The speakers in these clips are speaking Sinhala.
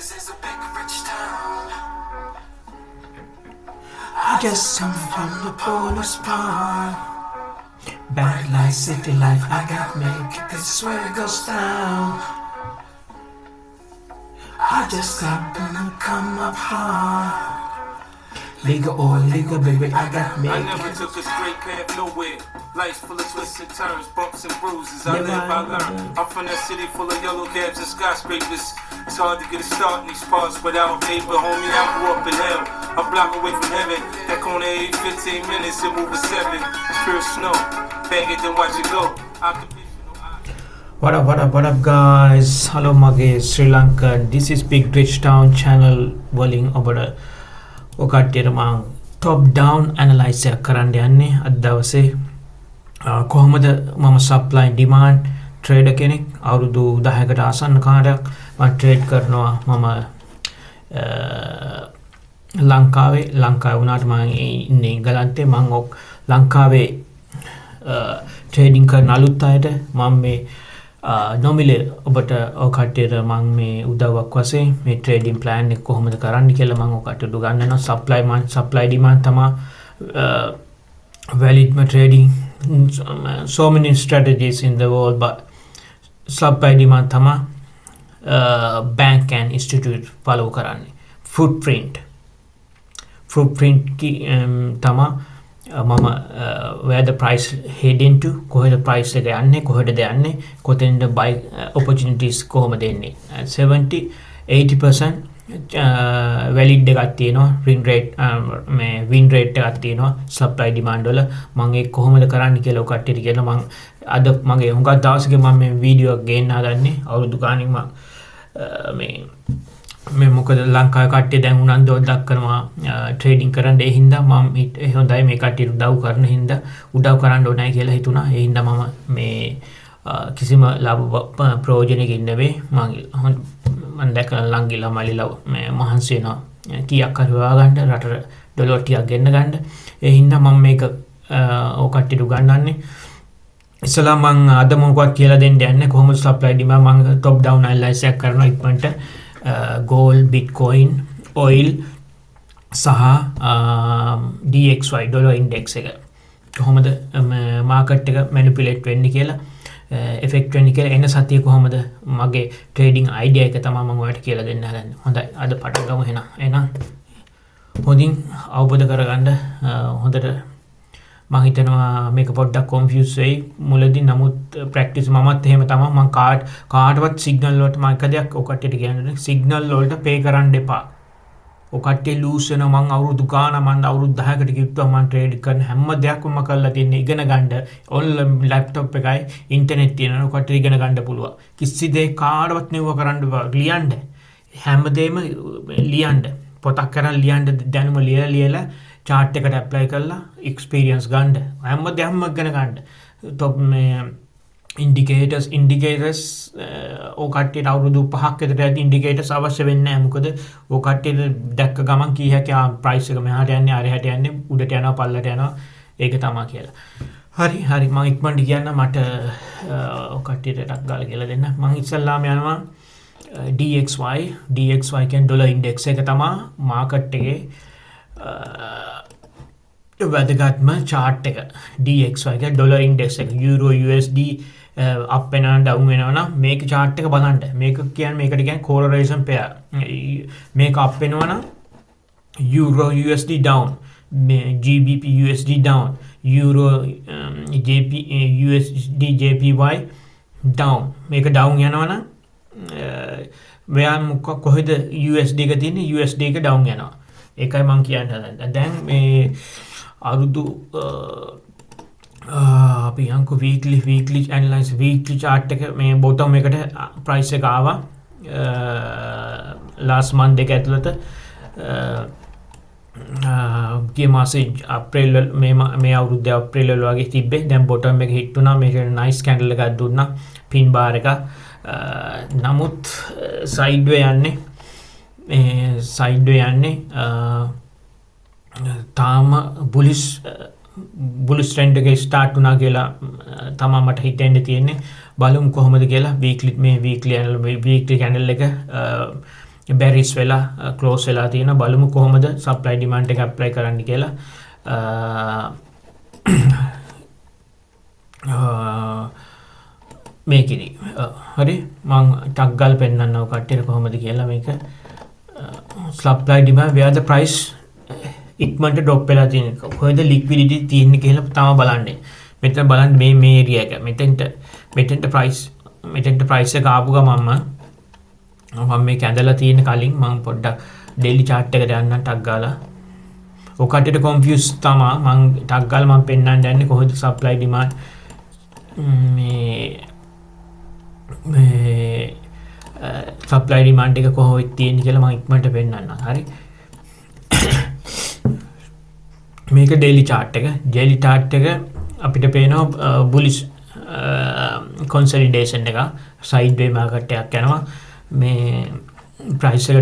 This is a big rich town. I just come from the bonus part. Bad life, city life, I got make it, this is where it goes down. I just got to come up hard. Legal or legal, baby, I got me. I never took a straight path nowhere. Life's full of twists and turns, bumps and bruises. I live, I learn. I'm from that city full of yellow cabs and skyscrapers. It's hard to get a start in these parts without paper, homie. I grew up in hell, a block away from heaven. That corner 15 minutes, it move a 7. Pure snow, bag it then watch it go. What up guys? Hello mage Sri Lanka. This is Big Rich Town channel වලින් ඔබට ඔකට්ටියට මම top down analysis එකක් කරන්න යන්නේ අද දවසේ. කොහොමද මම supply demand trader කෙනෙක් අවුරුදු 10කට ආසන්න කාලයක් මම trade කරනවා. මම ලංකාවේ වුණාට මම ඉන්නේ ඉංගලන්තේ. මම ලංකාවේ trading කරන අලුත් අයට මම මේ නොමිලේ ඔබට ඔකට්ටියට මම මේ උදව්වක් වශයෙන් මේ trading plan එක කොහොමද කරන්න කියලා මම ඔකට්ටියට උගන්වනවා. supply demand තමයි valid trading. So many strategies in the world, but supply demand තමයි bank and institute follow කරන්නේ. footprint ki තමයි මම where the price heading to, කොහෙද price එක යන්නේ, කොහෙද යන්නේ, කොතෙන්ද buy opportunities කොහොමද එන්නේ. 70-80% valid එකක් තියෙනවා. win rate එකක් තියෙනවා supply demand වල. මම ඒක කොහොමද කරන්න කියලා ඔකට්ටියට කියනවා. මම අද මගේ හුඟක් දවසක මම මේ වීඩියෝ එක ගේන්න හදන්නේ. අවුරුදු ගානින් මම මේ මොකද ලංකාවේ කට්ටිය දැන් උනන්දුවක් දක්වනවා ට්‍රේඩින් කරන්න. ඒ හින්දා මම හොඳයි මේ කට්ටියට උදව් කරන්න ඕනයි කියලා හිතුණා. ඒ හින්දා මම මේ කිසිම ලාභ ප්‍රයෝජනකින් නෙවෙයි මම දැකලා ලංගිලා මලිලා මේ මහන්සි වෙනවා කීයක් හරි හොයාගන්න, රටට ඩොලර් ටිකක් ගෙන්න ගන්න. ඒ හින්දා මම මේක ඔය කට්ටියට උගන්වන්නේ. ඉස්සලා මම අද මොකක්ද කියලා දෙන්න යන්නේ කොහොමද supply demand මම top down analysis එකක් කරනවා ඉක්මනට. gold, bitcoin, oil සහ DXY dollar index එක කොහොමද market එක manipulate වෙන්නේ කියලා, effect වෙන්නේ කියලා එන සතිය කොහොමද මගේ trading idea එක තමයි මම ඔයාලට කියලා දෙන්න හදන්නේ. හොඳයි, අද පටන් ගමු එහෙනම් හොඳින් අවබෝධ කරගන්න. හොඳට මම හිතනවා මේක පොඩ්ඩක් confuse වෙයි මුලදී. නමුත් practice මමත් එහෙම තමයි. මම කාටවත් signal වලට මම එක දෙයක් ඔකට්ටියට කියන්නේ signal වලට pay කරන්න එපා. ඔකට්ටිය lose වෙනවා. මම අවුරුදු 10කට කිව්වා මම trade කරන හැම දෙයක්ම මම කරලා තින්නේ ඉගෙන ගන්න. online laptop එකයි internet තියෙනවා. ඔකට්ටිය ඉගෙන ගන්න පුළුවන්. කිසි දෙයක් කාටවත් නෙවුව කරන්න බෑ. ලියන්න හැමදේම ලියන්න. පොතක් කරන් ලියන්න දැනුම ලියලා chart එකට apply කරලා experience ගන්න. හැම දෙයක්ම ඉගෙන ගන්න. top මේ indicators ඕ කට්ටියට අවුරුදු 5ක් විතර ඇති indicators අවශ්‍ය වෙන්නේ නැහැ. මොකද ඕ කට්ටියට දැක්ක ගමන් කී හැකි price එක මෙහාට යන්නේ, අරහට යන්නේ, උඩට යනවා, පල්ලට යනවා. ඒක තමයි කියලා. හරි මම ඉක්මනට කියන්න. මට ඕ කට්ටියට ටක් ගාලා කියලා දෙන්න. මම ඉස්සල්ලාම යනවා DXY කියන්නේ dollar index එක තමයි market එකේ වැදගත්ම chart එක. DXY එක dollar index එක. euro USD up වෙනවා down වෙනවා නම් මේක chart එක බලන්න. මේක කියන්නේ මේකට කියන්නේ correlation pair. මේක up වෙනවා නම් euro USD down, GBP USD down, euro USD JPY down. මේක down යනවා නම් මෙයා කොහෙද USD එක තියෙන්නේ? USD එක down යනවා. ඒකයි මම කියන්න හදන්නේ. දැන් මේ අවුරුදු අපි යන්කෝ weekly analysis weekly chart එක මේ bottom එකට price එක ආවා last month එක ඇතුළත. ගිය මාසේ අප්‍රේල් මේ අවුරුද්දේ අප්‍රේල් වල වගේ තිබ්බේ. දැන් bottom එක hit වුණා. මේක nice candle එකක් දුන්නා, pin bar එක. නමුත් sideway යන්නේ තාම bullish trend එක start වුණා කියලා තමයි මට හිතෙන්න තියෙන්නේ. බලමු කොහොමද කියලා. weekly candle එක බැරිස් වෙලා ක්ලෝස් වෙලා තියෙන බලමු කොහොමද සප්ලයි ඩිමාන්ඩ් එක ඇප්ලයි කරන්න කියලා මේකෙදි හරි මම ටක් ගාලා පෙන්නන්නව කට්ටියට කොහොමද කියලා මේක supply demand where the price ඉක්මනට ඩ්‍රොප් වෙලා තියෙන කොහෙද ලික්විඩිටි තියෙන්නේ කියලා තමයි බලන්නේ මෙතන බලන්න මේ ඒරියා එක මෙතෙන්ට price එක ආපු ගමන්ම මම මේක ඇඳලා තියෙන කලින් මම පොඩ්ඩක් daily chart එකට යන්න ටක් ගාලා ඔය කට්ටියට confuse තමයි මම ටක් ගාලා මම පෙන්නන්න යන්නේ කොහොමද supply demand මේ supply demand එක කොහොමද තියෙන්නේ කියලා මම ඉක්මනට පෙන්නන්නම් හරි මේක daily chart එක අපිට පේනවා bullish consolidation එක sideway market එකක් යනවා මේ price එක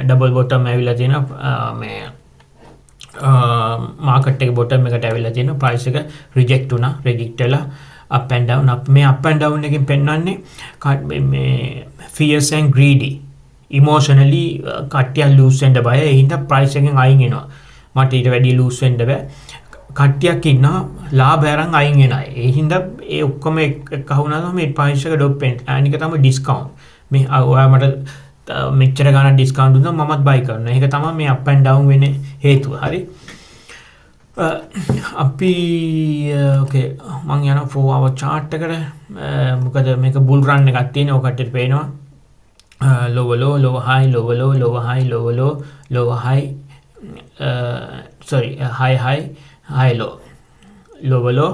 double bottom ඇවිල්ලා තියෙනවා මේ market එක bottom එකට ඇවිල්ලා තියෙනවා price එක reject වෙලා up and down මේ up and down එකෙන් පෙන්වන්නේ මේ fierce and greedy emotionally කට්ටිය lose වෙන්න බය ඒ හින්දා price එකෙන් අයින් වෙනවා මට ඊට වැඩි lose වෙන්න බෑ කට්ටියක් ඉන්නවා ලාභ අරන් අයින් වෙන අය. ඒ හින්දා ඒ ඔක්කොම එක වුණාම මේ price එක ඩොප් වෙන. අනික තමයි discount. මේ ඔයා මට මෙච්චර ගාණක් discount දුන්නා මමත් buy කරනවා. ඒක තමයි මේ up and down වෙන්නේ හේතුව. හරි. අපි okay මම යනවා 4 hour chart එකට. මොකද මේක bull run එකක් තියෙන. ඔය කට්ටියට පේනවා. lower low, lower high, lower low, lower high, lower low, lower high. High high. High low, lower low,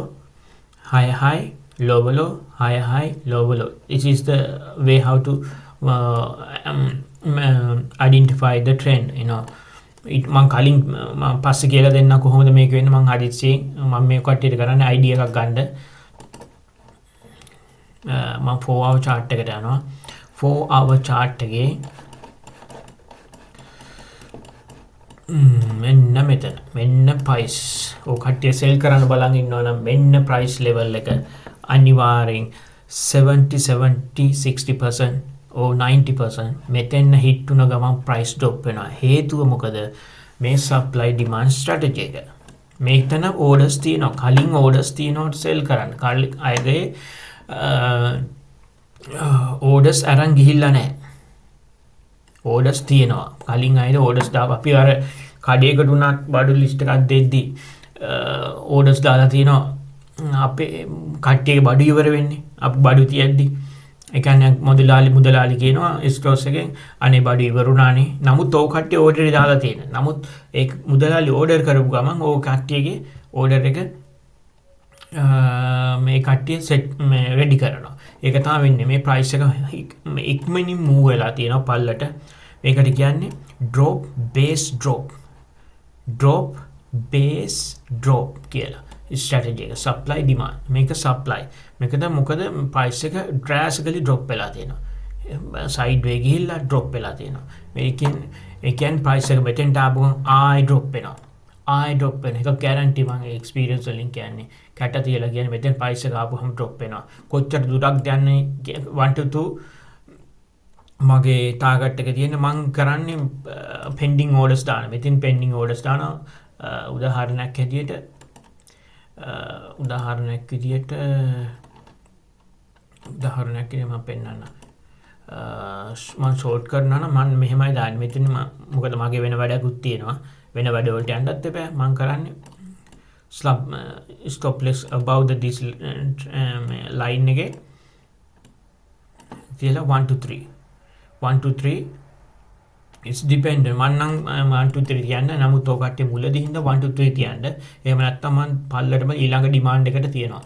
high high, lower low, high high, lower low. This is the way how to identify the trend. You know, මම කලින් මම පස්සේ කියලා දෙන්න කොහොමද මේක වෙන්නේ මම හදිස්සියෙන් මම මේ කට්ටියට කරන්නේ idea එකක් ගන්න. මම 4 hour chart එකට යනවා. 4 hour chart එකේ මෙන්න price ඔය කට්ටිය sell කරන්න බලන් ඉන්නවා නම් මෙන්න price level එක අනිවාර්යෙන් 60% or 90% මෙතෙන් hit වුණ ගමන් price drop වෙනවා හේතුව මොකද මේ supply demand strategy එක මේකන orders තියෙනවා කලින් orders තියෙනවා sell කරන්න කලින් අයගේ orders අරන් ගිහිල්ලා නැහැ orders තියෙනවා කලින් අයද orders දාපු අපි අර කඩේකට උනත් බඩු ලිස්ට් එකක් දෙද්දි orders දාලා තියෙනවා අපේ කට්ටියගේ බඩු ඉවර වෙන්නේ අපි බඩු තියද්දි ඒ කියන්නේ මුදලාලි කියනවා ස්ටෝර්ස් එකෙන් අනේ බඩු ඉවරුණානේ නමුත් ඕ කට්ටිය order දාලා තියෙනවා නමුත් ඒ මුදලාලි order කරපු ගමන් ඕ කට්ටියගේ order එක මේ කට්ටිය set ready කරනවා ඒක තමයි වෙන්නේ මේ price එක ඉක්මනින් move වෙලා තියෙනවා පල්ලට මේකට කියන්නේ drop base drop කියලා strategy එක supply demand මේක supply මේකද මොකද price එක drastically drop වෙලා තියෙනවා sideway ගිහිල්ලා drop වෙලා තියෙනවා මේකෙන් ඒ කියන්නේ price එක මෙතෙන්ට ආපු ගමන් ආයි drop වෙන එක guarantee මම experience වලින් කියන්නේ කැට තියලා කියන්නේ මෙතෙන් price එක ආපුවම drop වෙනවා කොච්චර දුරක් යන්නේ 1 to 2 මගේ target එක තියෙන්නේ මම කරන්නේ pending orders දාන මෙතෙන් pending orders දාන උදාහරණයක් විදියට මම පෙන්නන්න මම short කරනවා නම් මම මෙහෙමයි දාන්නේ මෙතන මොකද මගේ වෙන වැඩකුත් තියෙනවා වෙන වැඩ වලට යන්නත් එපා මම කරන්නේ stop loss above this line එකේ තියලා 1 to 3 it's dependent මම නම් 1 to 3 කියන්න නමුත් ඔය කට්ටිය මුලදී හින්දා 1 to 3 කියන්න එහෙම නැත්නම් මම පල්ලටම ඊළඟ demand එකට තියනවා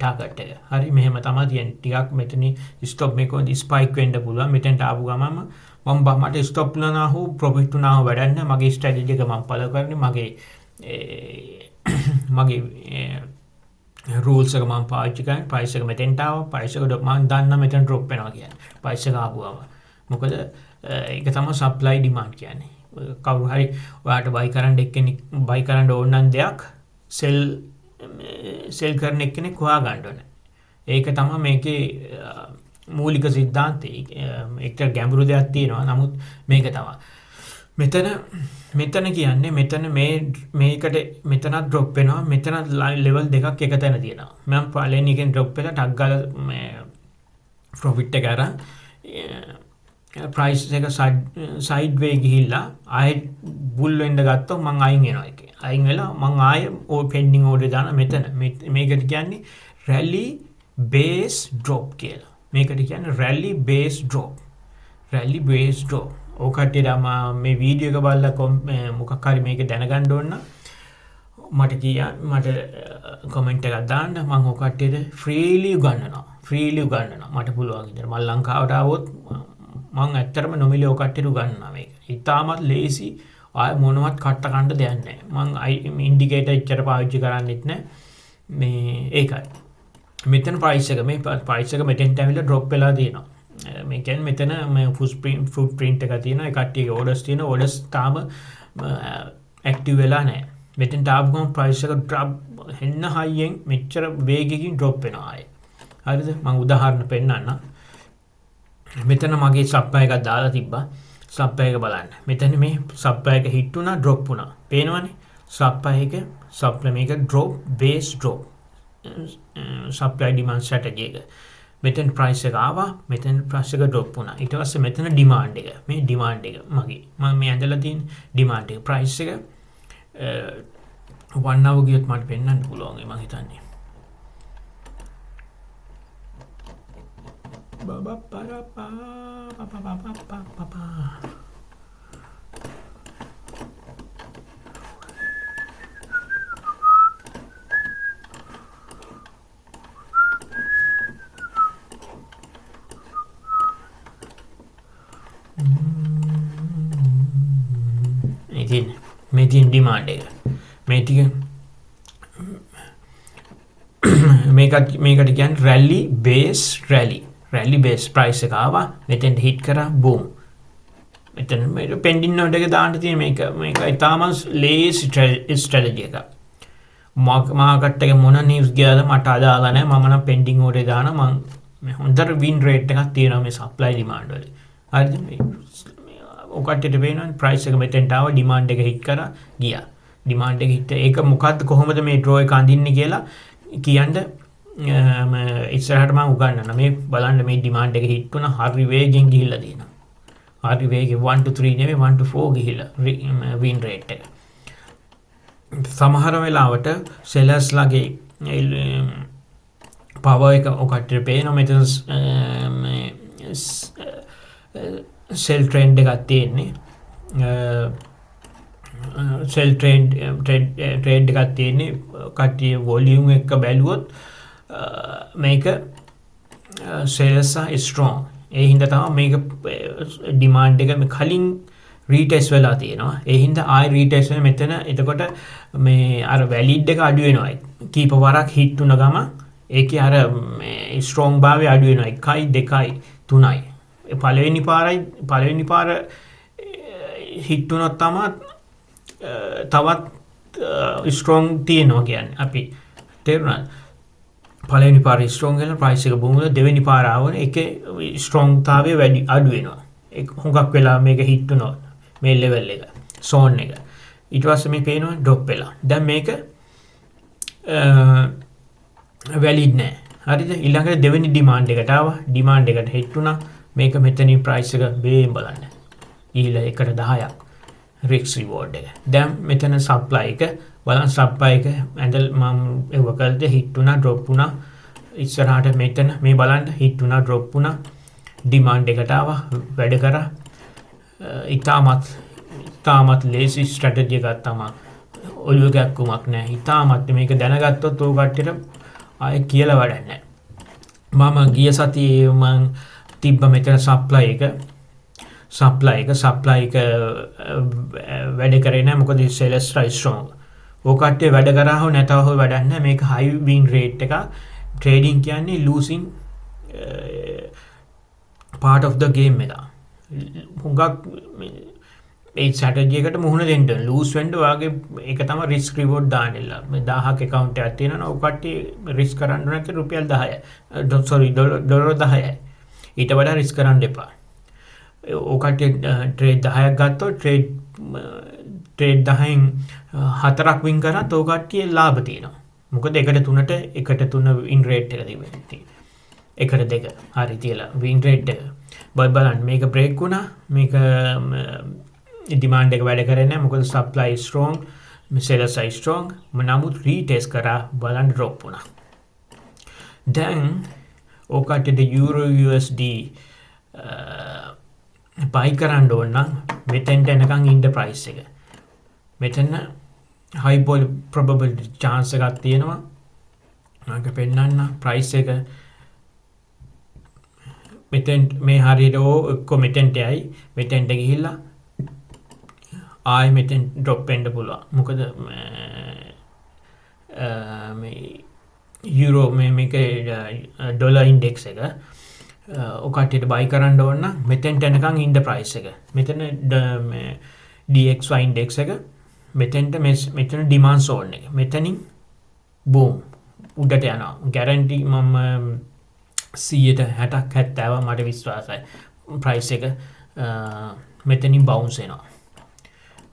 target එක හරි මෙහෙම තමයි තියෙන්නේ ටිකක් මෙතන stop මේකෙන් spike වෙන්න පුළුවන් මෙතෙන්ට ආපු ගමන්ම මට stop වුණා හෝ profit වුණා හෝ වැඩක් නැහැ මගේ strategy එක මම follow කරන්නේ මගේ rules එක මම පාවිච්චි කරන්නේ price එක මෙතෙන්ට ආවා price එක මම දන්නා මෙතෙන් drop වෙනවා කියන්නේ price එක ආපුවම මොකද ඒක තමයි supply demand කියන්නේ කවුරු හරි ඔයාට buy කරන්න එක්කෙනෙක් buy කරන්න ඕන නම් දෙයක් sell කරන එක්කෙනෙක් හොයා ගන්න ඕනේ ඒක තමයි මේකේ මූලික සිද්ධාන්තය එක්ට ගැඹුරු දෙයක් තියෙනවා නමුත් මේක තමයි මෙතන කියන්නේ මෙතන මේකට මෙතනත් ඩ්‍රොප් වෙනවා මෙතන ලෙවල් දෙකක් එක තැන තියෙනවා මම පළවෙනි එකෙන් ඩ්‍රොප් වෙලා ටක් ගාලා ප්‍රොෆිට් එක අරන් ප්‍රයිස් එක සයිඩ් වේ ගිහිල්ලා ආයෙ බුල් වෙන්න ගත්තොත් මං අයින් වෙනවා ඒකේ අයින් වෙලා මං ආයෙ පෙන්ඩින් ඕඩර් දාන මෙතන මේකට කියන්නේ රැලි බේස් ඩ්‍රොප් කියලා මේකට කියන්නේ රැලි බේස් ඩ්‍රොප් ඕකටට මේ වීඩියෝ එක බලලා මොකක් හරි මේක දැනගන්න ඕන මට කමෙන්ට් එකක් දාන්න මම ඕකටට ෆ්‍රීලි උගන්වනවා මට පුළුවන් විදිහට මම ලංකාවට ආවොත් මම ඇත්තටම නොමිලේ ඕකටට උගන්වනවා මේක. ඉතාමත් ලේසි ආය මොනවත් කට්ට කන්න දෙයක් නැහැ. මම ඉන්ඩිකේටර් එච්චර පාවිච්චි කරන්නෙත් නැහැ. මේ ඒකයි. මෙතන ප්‍රයිස් එක මෙතෙන්ට ඇවිල්ලා ඩ්‍රොප් වෙලා තියෙනවා. මේ කියන්නේ මෙතන මේ ෆුට් ප්‍රින්ට් එක තියෙනවා. ඒ කට්ටියගේ ඕඩර්ස් තියෙනවා. ඕඩර්ස් තාම ඇක්ටිව් වෙලා නැහැ. මෙතෙන්ට ආපු ගමන් ප්‍රයිස් එක ඩ්‍රොප් හෙන්න හයියෙන් මෙච්චර වේගකින් ඩ්‍රොප් වෙනවා ආයේ. හරිද? මම උදාහරණ පෙන්නන්නම්. මෙතන මගේ සප්ලයි එකක් දාලා තිබ්බා. සප්ලයි එක බලන්න. මෙතන මේ සප්ලයි එක හිට් වුණා ඩ්‍රොප් වුණා. පේනවනේ? සප්ලයි මේක drop base drop. Supply demand strategy එක. මෙතන ප්‍රයිස් එක ආවා. මෙතන ප්‍රයිස් එක ඩ්‍රොප් වුණා. ඊට පස්සේ මෙතන ඩිමාන්ඩ් එක. මේ ඩිමාන්ඩ් එක මගේ. මම මේ ඇඳලා තියෙන ඩිමාන්ඩ් එක. ප්‍රයිස් එක 1 hour ගියොත් මට පෙන්වන්න පුළුවන් මම හිතන්නේ. මේ තියෙන ඩිමාන්ඩ් එක මේ ටික මේකට කියන්නේ රැලි බේස් ප්‍රයිස් එක ආවා මෙතෙන් හිට් කරා බූම් මෙතන මේ පෙන්ඩින් නෝඩ් එක දාන්න තියෙන මේක ඉතාම ලේසි ස්ට්‍රැටජි එක මාකට් එක මොන නිවුස් ගියාද මට අදාළ නැහැ මම නම් පෙන්ඩින් ඕඩර් දාන මම හොඳට වින් රේට් එකක් තියෙනවා මේ සප්ලයි ඩිමාන්ඩ් වල හරිද ඔකටට පේනවා ප්‍රයිස් එක මෙතෙන්ට ආවා ඩිමාන්ඩ් එක හිට් කරා ගියා ඩිමාන්ඩ් එක හිට් ඒක මොකද්ද කොහොමද මේ ඩ්‍රෝ එක අඳින්නේ කියලා කියන්න ඉස්සරහට මම උගන්වන්න මේ බලන්න මේ ඩිමාන්ඩ් එක හිට් වුණා හරි වේගෙන් ගිහිල්ලා තියෙනවා හරි වේගෙන් 1 to 3 නෙමෙයි 1 to 4 ගිහිල්ලා වින් රේට් එක සමහර වෙලාවට සෙලර්ස් ලගේ පවර් එක ඔකට පේනවා මෙතන සෙල් ට්‍රෙන්ඩ් එකක් තියෙන්නේ සෙල් ට්‍රේඩ් එකක් තියෙන්නේ කට්ටිය වොලියුම් එක බැලුවොත් මේක සේල්ස් ස්ට්‍රෝං ඒ හින්දා තමයි මේක ඩිමාන්ඩ් එක මේ කලින් රීටෙස්ට් වෙලා තියෙනවා ඒ හින්දා ආයි රීටෙස්ට් වෙන මෙතන එතකොට මේ අර වැලිඩ් එක අඩු වෙනවා කීප වරක් හිට් වුණ ගම ඒකේ අර මේ ස්ට්‍රෝං භාවය අඩු වෙනවා 1 2 3යි පළවෙනි පාර හිට් වුණොත් තමයි තවත් ස්ට්‍රෝං තියෙනවා කියන්නේ අපි තේරුණාද පළවෙනි පාර ස්ට්‍රෝං වෙලා ප්‍රයිස් එක බොමුද දෙවෙනි පාර ආවනේ ඒකේ ස්ට්‍රෝංතාවය වැඩි අඩු වෙනවා ඒක හුඟක් වෙලා මේක හිට් වුණොත් මේ ලෙවල් එක සෝන් එක ඊට පස්සේ මේ පේනවා ඩ්‍රොප් වෙලා දැන් මේක වැලිඩ් නෑ හරිද ඊළඟට දෙවෙනි ඩිමාන්ඩ් එකට ආවා ඩිමාන්ඩ් එකට හිට් වුණා මේක මෙතනින් ප්‍රයිස් එක බේම් බලන්න ඊළ 1.10ක් රික්ස් රිවෝඩ් එක. දැන් මෙතන සප්ලයි එක බලන්න සප්ලයි එක ඇඳල් මම ඒව කළද හිට් වුණා ඩ්‍රොප් වුණා ඉස්සරහට මෙතන මේ බලන්න හිට් වුණා ඩ්‍රොප් වුණා ඩිමාන්ඩ් එකට ආවා වැඩ කරා ඉතාමත් ලේසි ස්ට්‍රැටජි එකක් තමයි ඔළුව ගැක්කුමක් නැහැ ඉතාමත් මේක දැනගත්තොත් ඔය කට්ටියට ආයේ කියලා වැඩක් නැහැ මම ගිය සතියේ මම තිබ්බ මෙතන සප්ලයි එක වැඩ කරේ නැහැ මොකද සෙලර්ස් ස්ට්‍රෝං ඔය කට්ටිය වැඩ කරා හො නැතව හො වැඩක් නැහැ මේක හයි වින් රේට් එක ට්‍රේඩින් කියන්නේ ලූසින් part of the game එක හුඟක් මේ ස්ට්‍රැටජි එකට මුහුණ දෙන්න ලූස් වෙන්න ඔයාගේ ඒක තමයි රිස්ක් රිවෝඩ් දාන්නilla මේ 1000ක account එකක් තියෙනවා ඔය කට්ටිය රිස්ක් කරන්න නැති රුපියල් 10යි sorry ඩොලර් 10යි ඊට වඩා රිස්ක් කරන්න එපා. ඕකට ට්‍රේඩ් 10ක් ගත්තොත් ට්‍රේඩ් 10න් 4ක් වින් කරත් ඕ කට්ටිය ලාභ තියෙනවා. මොකද 1-3 වින් රේට් එක තිබෙනවා. 1-2 හරි තියලා වින් රේට් එක. බලන්න මේක බ්‍රේක් වුණා. මේක ඩිමාන්ඩ් එක වැඩ කරන්නේ නැහැ. මොකද සප්ලයි ස්ට්‍රෝං, සෙලර්ස් අයි ස්ට්‍රෝං. නමුත් රීටෙස්ට් කරා බලන්න ඩ්‍රොප් වුණා. දැන් ඕකට යුරෝ USD buy කරන්න ඕන නම් මෙතෙන්ට එනකන් ඉන්න ප්‍රයිස් එක. මෙතන high probability chance එකක් තියෙනවා. මම පෙන්නන්න ප්‍රයිස් එක මෙතෙන් මේ හරියට ඔක්කොම මෙතෙන්ට යයි. මෙතෙන්ට ගිහිල්ලා ආයි මෙතෙන් drop වෙන්න පුළුවන්. මොකද මේ යුරෝ මේක ඩොලර් ඉන්ඩෙක්ස් එක ඔකටට බයි කරන්න ඕන්න මෙතෙන්ට එනකං ඉන්ඩ ප්‍රයිස් එක. මෙතන DXY ඉන්ඩෙක්ස් එක මෙතෙන්ට මෙතන ඩිමාන් සෝන් එක. මෙතනින් බූම් උඩට යනවා. ගැරන්ටි මම 60% මට විශ්වාසයි. ප්‍රයිස් එක මෙතනින් බවුන්ස් වෙනවා.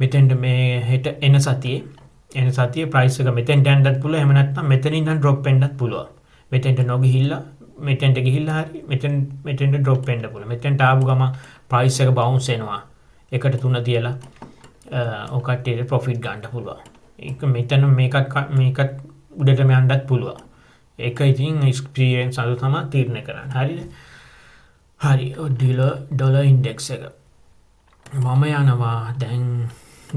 මෙතෙන්ට මේ හෙට එන සතියේ ප්‍රයිස් එක මෙතෙන්ට යන්නත් පුළුවන්. එහෙම නැත්නම් මෙතනින් ඉඳන් ඩ්‍රොප් වෙන්නත් පුළුවන්. මෙතෙන්ට නොගිහිල්ලා මෙතෙන්ට ගිහිල්ලා හරි මෙතෙන්ට ඩ්‍රොප් වෙන්න පුළුවන්. මෙතෙන්ට ආපු ගම ප්‍රයිස් එක බවුන්ස් වෙනවා. 1-3 තියලා ඔය කට්ටියට ප්‍රොෆිට් ගන්න පුළුවන්. ඒක මෙතන මේකත් උඩටම යන්නත් පුළුවන්. ඒක ඉතින් එක්ස්පීරියන්ස් අනුව තමයි තීරණය කරන්න. හරිද? හරි. ඩොලර් ඉන්ඩෙක්ස් එක මම යනවා දැන්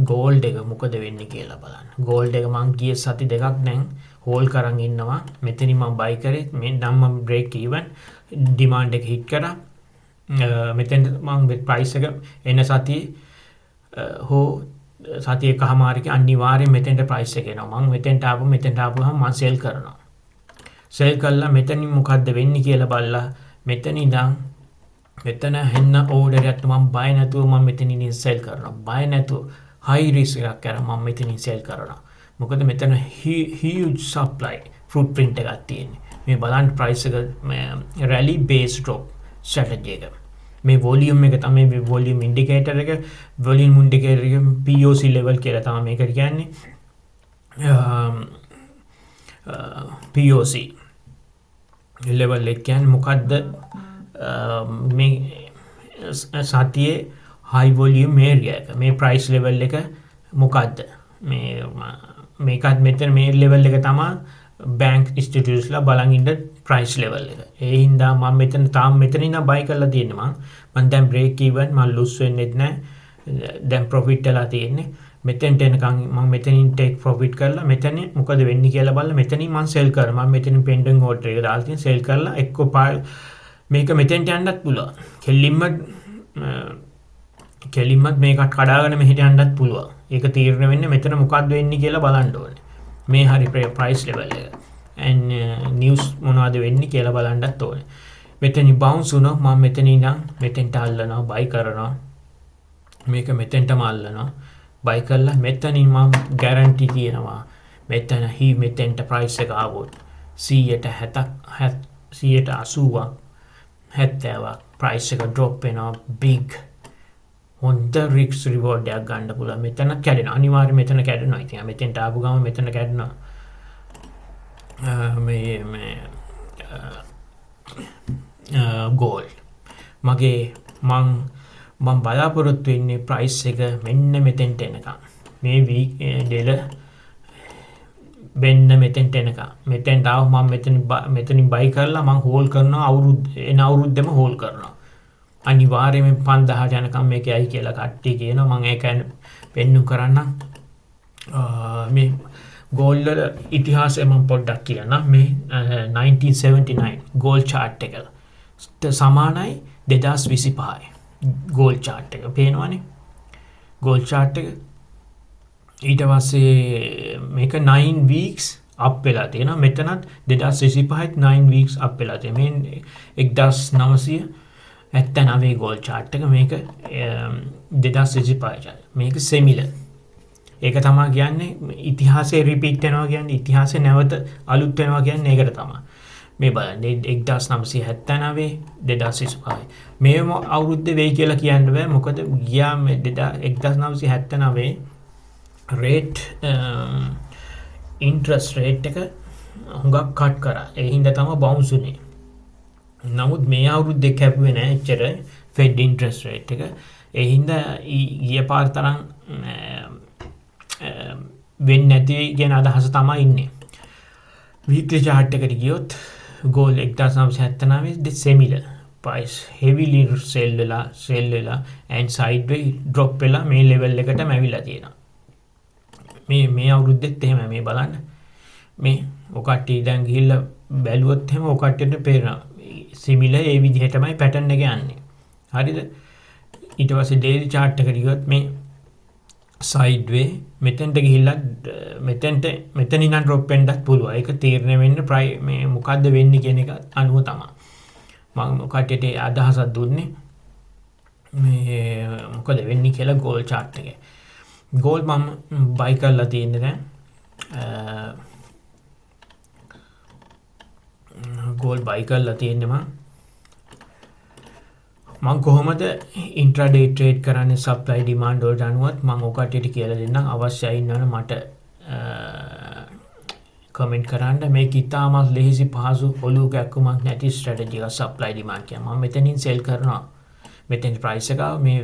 ගෝල්ඩ් එක මොකද වෙන්නේ කියලා බලන්න. ගෝල්ඩ් එක මං ගිය සති දෙකක් දැන් හෝල් කරන් ඉන්නවා. මෙතනින් මම බයි කරේ. මේ නම් මම බ්‍රේක් ඉවන් ඩිමාන්ඩ් එක හිට් කරා. මෙතෙන් මම ප්‍රයිස් එක එන සතියේ හෝ සතිය එකමාරක අනිවාර්යෙන් මෙතෙන්ට ප්‍රයිස් එක එනවා. මම මෙතෙන්ට ආපුවම මම සෙල් කරනවා. සෙල් කළා මෙතනින් මොකද්ද වෙන්නේ කියලා බලලා මෙතන ඉඳන් මෙතන හෙන්න ඕඩර් එකක් මම බය නැතුව මම මෙතනින් සෙල් කරනවා. බය නැතුව high risk එකක් කරා මම මෙතනින් සෙල් කරනවා. මොකද මෙතන huge supply footprint එකක් තියෙන්නේ. මේ බලන්න price එක rally based drop strategy එක. මේ volume එක තමයි මේ volume indicator එක. volume indicator එක POC level කියලා තමයි මේකට කියන්නේ. POC level එක කියන්නේ මොකද්ද? මේ සතියේ high volume area එක. මේ price level එක මොකද්ද? මේකත් මෙතන මේ level එක තමයි bank institutes ලා බලන් ඉන්න price level එක. ඒ හින්දා මම මෙතන ඉඳන් buy කරලා තියෙනවා. මම දැන් break even මම lose වෙන්නෙත් නැහැ. දැන් profit වෙලා තියෙන්නේ. මෙතෙන්ට එනකන් මම මෙතනින් take profit කරලා මෙතන මොකද වෙන්නේ කියලා බලලා මෙතනින් මම sell කරනවා. මම මෙතනින් pending order එක දාලා තියෙන sell කරලා එක්ක මේක මෙතෙන්ට යන්නත් පුළුවන්. කෙලින්මත් මේකට කඩාගෙන මෙහෙට යන්නත් පුළුවන්. ඒක තීරණය වෙන්නේ මෙතන මොකද්ද වෙන්නේ කියලා බලන්න ඕනේ. මේ හරි price level එක. and news මොනවද වෙන්නේ කියලා බලන්නත් ඕනේ. මෙතන bounce වුණා මම මෙතන ඉඳන් මෙතෙන්ට අල්ලනවා buy කරනවා. මේක මෙතෙන්ටම අල්ලනවා. buy කරලා මෙතනින් මම guarantee තියනවා. මෙතෙන්ට price එක ආවොත් 170ක් 180ක් 70ක් price එක drop වෙනවා big හොඳ risk reward එකක් ගන්න පුළුවන්. මෙතන කැඩෙනවා. අනිවාර්යයෙන් මෙතන කැඩෙනවා. ඉතින් මෙතෙන්ට ආපු ගම මෙතන කැඩෙනවා. gold මගේ මම බලාපොරොත්තු වෙන්නේ price එක මෙන්න මෙතෙන්ට එනකම්. මේ week දෙල වෙන්න මෙතෙන්ට එනකම්. මෙතෙන්ට ආව මම මෙතනින් buy කරලා මම hold කරනවා අවුරුද්දෙම hold කරනවා. අනිවාර්යයෙන්ම 5000ට යනකම් මේක යයි කියලා කට්ටිය කියනවා. මම ඒක පෙන්නු කරන්නම්. මේ gold වල ඉතිහාසය මම පොඩ්ඩක් කියන්නම්. මේ 1979 gold chart එක සමානයි 2025 gold chart එක. පේනවනේ gold chart එක. ඊට පස්සේ මේක 9 weeks up වෙලා තියෙනවා. මෙතනත් 2025ත් 9 weeks up වෙලා තියෙනවා. මේ 1979 gold chart එක. මේක 2025 මේක similar. ඒක තමයි කියන්නේ ඉතිහාසය repeat වෙනවා කියන්නේ ඉතිහාසය නැවත අලුත් වෙනවා කියන්නේ ඒකට තමයි. මේ බලන්න 1979 2025 මේම අවුරුද්දේ වෙයි කියලා කියන්න බෑ මොකද ගියා මේ 1979 රේට් ඉන්ට්‍රස්ට් රේට් එක හුඟක් කට් කරා ඒ හින්දා තමයි බවුන්ස් උනේ නමුත් මේ අවුරුද්දේ කැපුවේ නෑ එච්චර ෆෙඩ් ඉන්ට්‍රස්ට් රේට් එක ඒ හින්දා ගිය පාර තරම් වෙන්නේ නැති කියන අදහස තමයි ඉන්නේ weekly chart එකට ගියොත් gold 1979 similar price heavily sell වෙලා and sideways drop වෙලා මේ level එකටම ඇවිල්ලා තියෙනවා මේ අවුරුද්දෙත් එහෙම මේ බලන්න මේ ඔකට්ටිය දැන් ගිහිල්ලා බැලුවොත් එහෙම ඔකට්ටියට පේනවා similar ඒ විදිහටමයි pattern එක යන්නේ හරිද ඊට පස්සේ daily chart එකට ගියොත් මේ sideways මෙතෙන්ට ගිහිල්ලා මෙතන ඉඳන් drop වෙන්නත් පුළුවන්. ඒක තීරණය වෙන්න මේ මොකද්ද වෙන්නේ කියන එක අනුව තමයි. මම ඔකටට අදහසක් දුන්නේ මේ මොකද වෙන්නේ කියලා gold chart එකේ. gold මම buy කරලා තියෙන්නේ දැන්. gold buy කරලා තියෙන්නේ මම කොහොමද intraday trade කරන්නේ supply demand වලට අනුවත් මම ඔකටට කියලා දෙන්නම් අවශ්‍යයි ඉන්නවනේ මට කමෙන්ට් කරන්න මේක ඉතාමත් ලේසි පහසු ඔලුව කැක්කුමක් නැති ස්ට්‍රැටජි එකක් supply demand කියන්නේ මම මෙතනින් sell කරනවා මෙතෙන් price එක මේ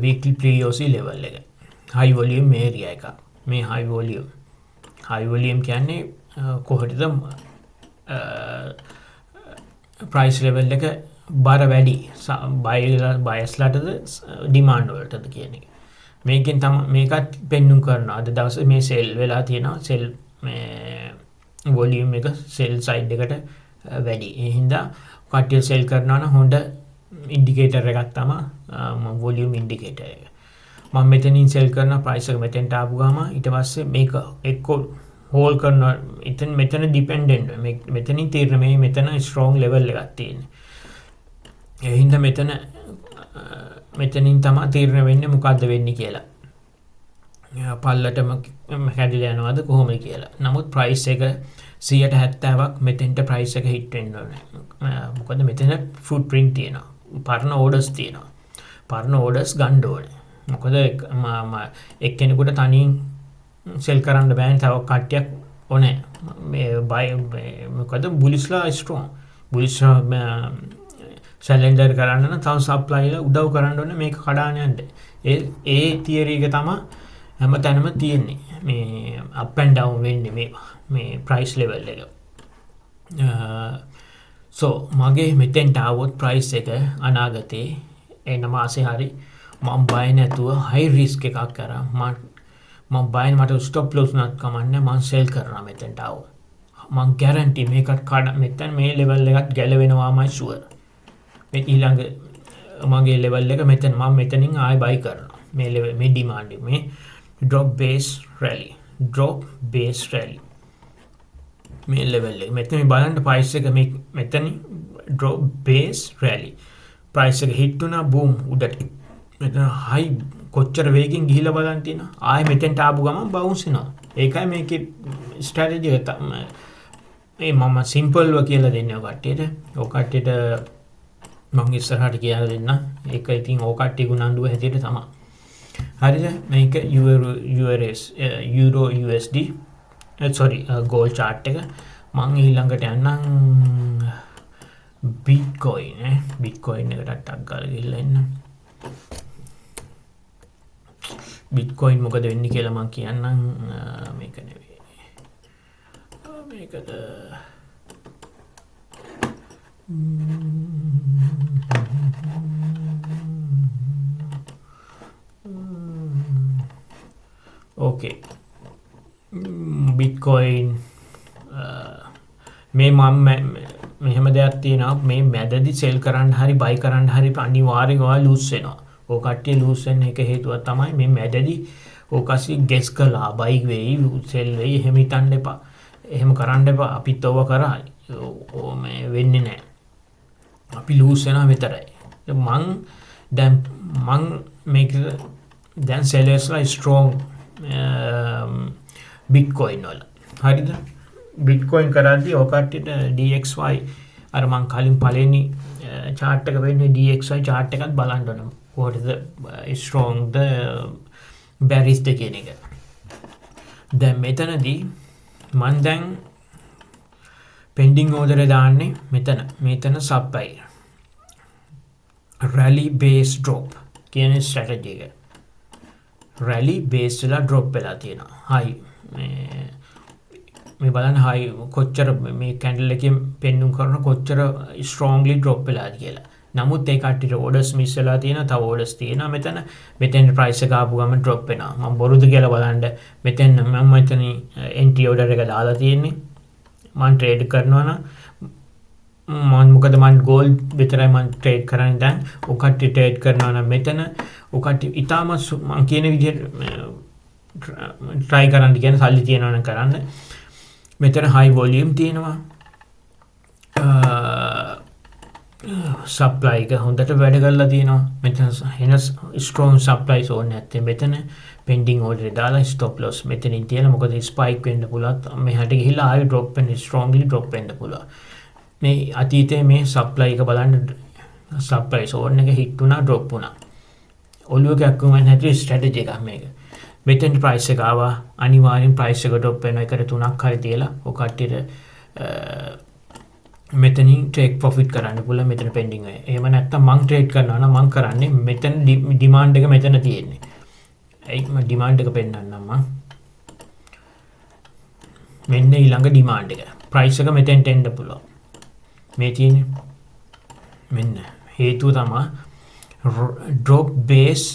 weekly pre-OC level එක high volume area එක මේ high volume කියන්නේ කොහොමද price level එක බර වැඩි බයස්ලටද ඩිමාන්ඩ් වලටද කියන එක. මේකෙන් තමයි මේකත් පෙන්නුම් කරනවා. අද දවසේ මේ සෙල් වෙලා තියෙනවා. සෙල් මේ වොලියුම් එක සෙල් සයිඩ් එකට වැඩි. ඒ හින්දා කට්ටිය සෙල් කරනවා නම් හොඳ ඉන්ඩිකේටර් එකක් තමයි වොලියුම් ඉන්ඩිකේටර් එක. මම මෙතනින් සෙල් කරන ප්‍රයිස් එක මෙතෙන්ට ආපු ගාම ඊට පස්සේ මේක එක්ක හෝල් කරනවා මෙතන ඩිපෙන්ඩන්ට් මෙතනින් තීරණ මේ මෙතන ස්ට්‍රෝං ලෙවල් එකක් තියෙන්නේ ඒ හින්දා මෙතනින් තමයි තීරණ වෙන්නේ මොකද්ද වෙන්නේ කියලා පල්ලටම හැදිලා යනවාද කොහොමද කියලා නමුත් ප්‍රයිස් එක 170ක් මෙතෙන්ට ප්‍රයිස් එක හිට් වෙන්න ඕනේ මොකද මෙතන ෆුට් ප්‍රින්ට් තියෙනවා පරණ ඕඩර්ස් තියෙනවා පරණ ඕඩර්ස් ගන්න ඕනේ මොකද එක්කෙනෙකුට තනියෙන් සෙල් කරන්න බෑනේ තව කට්ටියක් ඕනේ මේ බයි මොකද බුලිස්ලා ස්ට්‍රෝං බුලිස්ලා සැලෙන්ඩර් කරන්න නම් තව සප්ලයිලා උදව් කරන්න ඕනේ මේක කඩාන යන්න ඒ තියරි එක තමයි හැමතැනම තියෙන්නේ මේ අප් ඇන්ඩ් ඩවුන් වෙන්නේ මේ ප්‍රයිස් ලෙවල් එක සෝ මගේ මෙතෙන්ට ආවොත් ප්‍රයිස් එක අනාගතේ එන මාසේ හරි මම බය නැතුව හයි රිස්ක් එකක් කරා මම බයෙන් මට ස්ටොප් ලොස් උනත් කමන්නේ මම සෙල් කරනවා මෙතෙන්ට ආවොත් මම ගැරන්ටි මේකට මෙතන මේ ලෙවල් එකත් ගැලවෙනවාමයි ෂුවර් මේ ඊළඟ මගේ ලෙවල් එක මෙතන මම මෙතනින් ආයෙ බයි කරනවා මේ ලෙවල් මේ ඩිමාන්ඩ් මේ drop base rally මේ ලෙවල් එක මෙතන බලන්න ප්‍රයිස් එක මේ මෙතන drop base rally ප්‍රයිස් එක හිට් වුණා බූම් උඩට මෙතන හයි කොච්චර වේගෙන් ගිහිලා බලන් තියෙනවා ආයෙ මෙතෙන්ට ආපු ගමන් බවුන්ස් වෙනවා ඒකයි මේකේ ස්ට්‍රැටජි එක මේ මම සිම්පල්ව කියලා දෙන්නේ ඔය කට්ටියට මම ඉස්සරහට කියලා දෙන්න ඒක ඉතින් ඔය කට්ටිය ගුණාන්දුව හැටියට තමයි හරිද මේක euro USD gold chart එක මම ඊළඟට යන්නම් bitcoin එකකට ටක් ගාලා ගිහලා එන්න bitcoin මොකද වෙන්නේ කියලා මම කියන්නම් මේක නෙවෙයි මේකද okay bitcoin මේ මම මෙහෙම දෙයක් තියෙනවා මේ මැදදී සෙල් කරන්න හරි බයි කරන්න හරි අනිවාර්යයෙන්ම ලූස් වෙනවා ඔය කට්ටිය ලූස් වෙන්න එක හේතුවක් තමයි මේ මැදදී ඕකසි ගෙස් කළා බයි වෙයි සෙල් වෙයි එහෙම හිතන්න එපා එහෙම කරන්න එපා අපිත් ඔව කරා මේ වෙන්නේ නැහැ අපි ලූස් වෙනවා විතරයි මං මේක දැන් සෙලර්ස්ලා ස්ට්‍රෝං bitcoin වල හරිද බිට්කොයින් කරද්දී ඔය කට්ටියට DXY අර මං කලින් පළවෙනි chart එක වෙන්නේ DXY chart එකත් බලන්න ඕන කොහොමද strong ද bearish ද කියන එක දැන් මෙතනදී මං දැන් pending order එක දාන්නේ මෙතන supply rally base drop කියන strategy එක rally base වෙලා drop වෙලා තියෙනවා high මේ බලන්න high කොච්චර මේ candle එකෙන් පෙන්නුම් කරන කොච්චර strongly drop වෙලාද කියලා. නමුත් ඒ කට්ටියට orders miss වෙලා තියෙනවා. තව orders තියෙනවා මෙතෙන් price එක ආපු ගමන් drop වෙනවා. මම බොරුද කියලා බලන්න මෙතෙන් මම මෙතන entry order එක දාලා තියෙන්නේ. මම trade කරනවා නම් මොකද මම gold විතරයි මම trade කරන්නේ දැන්. ඔය කට්ටිය trade කරනවා නම් මෙතන ඔය කට්ටිය ඊටම මම කියන විදිහට try කරන්න කියන සල්ලි තියනවා නම් කරන්න. මෙතන high volume තියෙනවා supply එක හොඳට වැඩ කරලා තියෙනවා මෙතන එන strong supply zone නැත්තේ මෙතන pending order දාලා stop loss මෙතනින් තියලා මොකද spike වෙන්න පුළුවන් මෙහාට ගිහිල්ලා ආයෙ drop වෙන්න strongly drop වෙන්න පුළුවන් මේ අතීතයේ මේ supply එක බලන්න supply zone එක hit වුණා drop වුණා ඔළුව කැක්කුම නැති strategy එකක් මේක මෙතෙන් price එක ආවා අනිවාර්යෙන් price එක drop වෙනවා එකට 3ක් හරි තියලා ඔය කට්ටියට මෙතනින් take profit කරන්න පුළුවන් මෙතන pending එක. එහෙම නැත්නම් මං trade කරනවා නම් මං කරන්නේ මෙතන demand එක මෙතන තියෙන්නේ. ඒයි මම demand එක පෙන්නන්නම් මං. මෙන්න ඊළඟ demand එක. price එක මෙතෙන්ට එන්න පුළුවන්. මේ තියෙන්නේ මෙන්න හේතුව තමයි drop base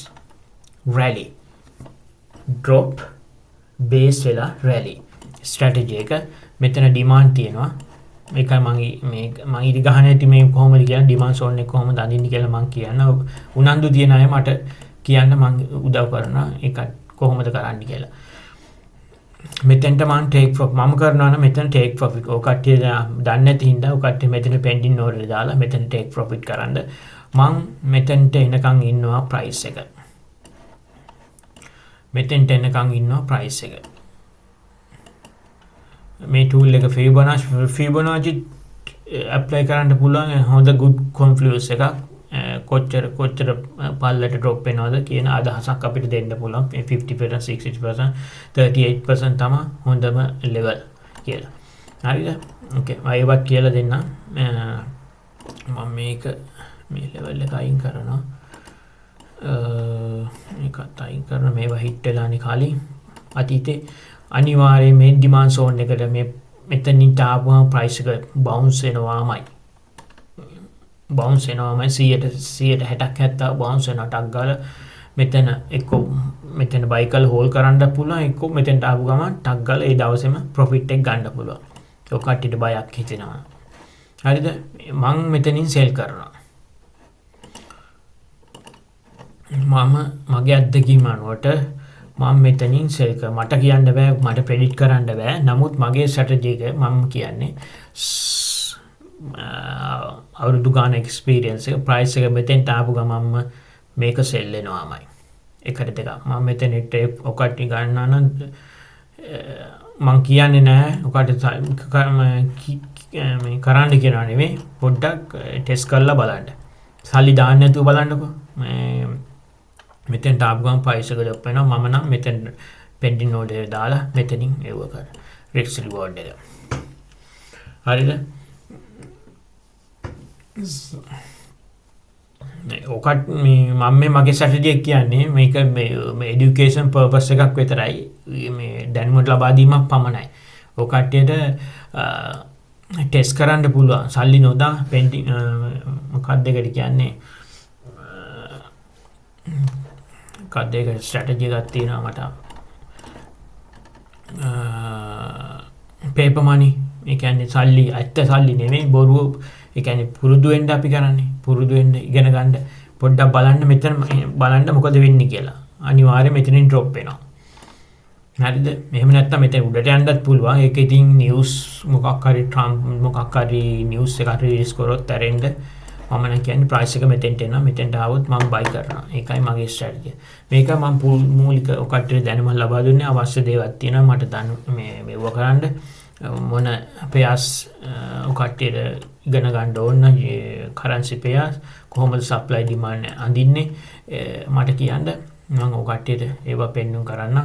rally. drop base වෙලා rally strategy එක මෙතන demand තියෙනවා මේකයි මම ඉදි ගහන ඇති මේ කොහොමද කියන්නේ demand zone එක කොහොමද අඳින්නේ කියලා මම කියන්න උනන්දු තියන අය මට කියන්න මම උදව් කරනවා ඒක කොහොමද කරන්න කියලා මෙතෙන්ට මම take profit මම කරනවා නම් මෙතන take profit ඔය කට්ටිය දන්නේ නැති හින්දා ඔය කට්ටිය මෙතන pending order දාලා මෙතන take profit කරන්න මම මෙතෙන්ට එනකන් ඉන්නවා price එක මෙතෙන්ට එනකන් ඉන්නවා price එක මේ tool එක Fibonacci apply කරන්න පුළුවන් හොඳ good confluence එකක් කොච්චර පල්ලට drop වෙනවද කියන අදහසක් අපිට දෙන්න පුළුවන් 50% 60% 38% තමයි හොඳම level කියලා හරිද okay මම ඒවත් කියලා දෙන්නම් මම මේක මේ level එක අයින් කරනවා මේකත් අයින් කරන මේවා hit වෙලානේ කලින් අතීතේ අනිවාර්යයෙන් මේ demand zone එකට මේ මෙතනින් තාපුවම price එක bounce වෙනවාමයි 160ක් 70ක් bounce වෙනවා ටක් ගාලා මෙතන එක්ක මෙතන buy කරලා hold කරන්න පුළුවන් එක්ක මෙතෙන්ට ආපු ගමන් ටක් ගාලා ඒ දවසේම profit එක ගන්න පුළුවන් ඔය කට්ටියට බයක් හිතෙනවා හරිද මම මෙතනින් sell කරනවා මම මගේ අත්දැකීම අනුවට මම මෙතනින් sell කර මට කියන්න බෑ මට predict කරන්න බෑ නමුත් මගේ strategy එක මම කියන්නේ අවුරුදු ගාන experience එක price එක මෙතෙන්ට ආපු ගමන්ම මේක sell වෙනවාමයි එකට දෙකක් මම මෙතනට ඔකට ගන්නවා නම් මම කියන්නේ නෑ ඔකට මේ කරන්න කියනවා නෙමෙයි පොඩ්ඩක් test කරලා බලන්න සල්ලි දාන්න නැතුව බලන්නකෝ මේ මෙතෙන්ට ආපු ගමන් price එක drop වෙනවා මම නම් මෙතෙන් pending order එක දාලා මෙතනින් එවුව කර risk reward එක හරිද ඔකට මම මේ මගේ strategy එක කියන්නේ මේක මේ education purpose එකක් විතරයි මේ දැනුමට ලබා දීමක් පමණයි ඔය කට්ටියට ටෙස්ට් කරන්න පුළුවන් සල්ලි නොදා pending මොකක්ද ඒකට කියන්නේ කඩේක ස්ට්‍රැටජි එකක් තියෙනවා මට paper money ඒ කියන්නේ සල්ලි ඇත්ත සල්ලි නෙමෙයි බොරුව ඒ කියන්නේ පුරුදු වෙන්න අපි කරන්නේ පුරුදු වෙන්න ඉගෙන ගන්න පොඩ්ඩක් බලන්න මෙතන බලන්න මොකද වෙන්නේ කියලා අනිවාර්යයෙන් මෙතනින් drop වෙනවා හරිද එහෙම නැත්නම් මෙතන උඩට යන්නත් පුළුවන් ඒක ඉතින් news මොකක් හරි Trump මොකක් හරි news එකක් release කරොත් ඇරෙන්න මම කියන්නේ ප්‍රයිස් එක මෙතෙන්ට එනවා මෙතෙන්ට ආවොත් මම බයි කරනවා ඒකයි මගේ ස්ට්‍රැටජි මේක මම මූලික ඔකට්ටියට දැනුම ලබා දුන්නේ අවශ්‍ය දේවල් තියෙනවා මට දැන් මේව කරන්න මොන පෙයාස් ඔකට්ටියට ඉගෙන ගන්න ඕන කරන්සි පෙයාස් කොහොමද සප්ලයි ඩිමාන්ඩ් අඳින්නේ මට කියන්න මම ඔකට්ටියට ඒවා පෙන්නුම් කරන්න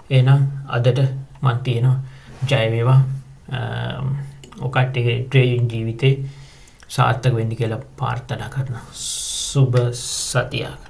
එහෙනම් අදට මම තියෙනවා ජය වේවා ඔකට්ටියගේ ට්‍රේඩින් ජීවිතේ සාර්ථක වෙන්න කියලා ප්‍රාර්ථනා කරනවා සුබ සතියක්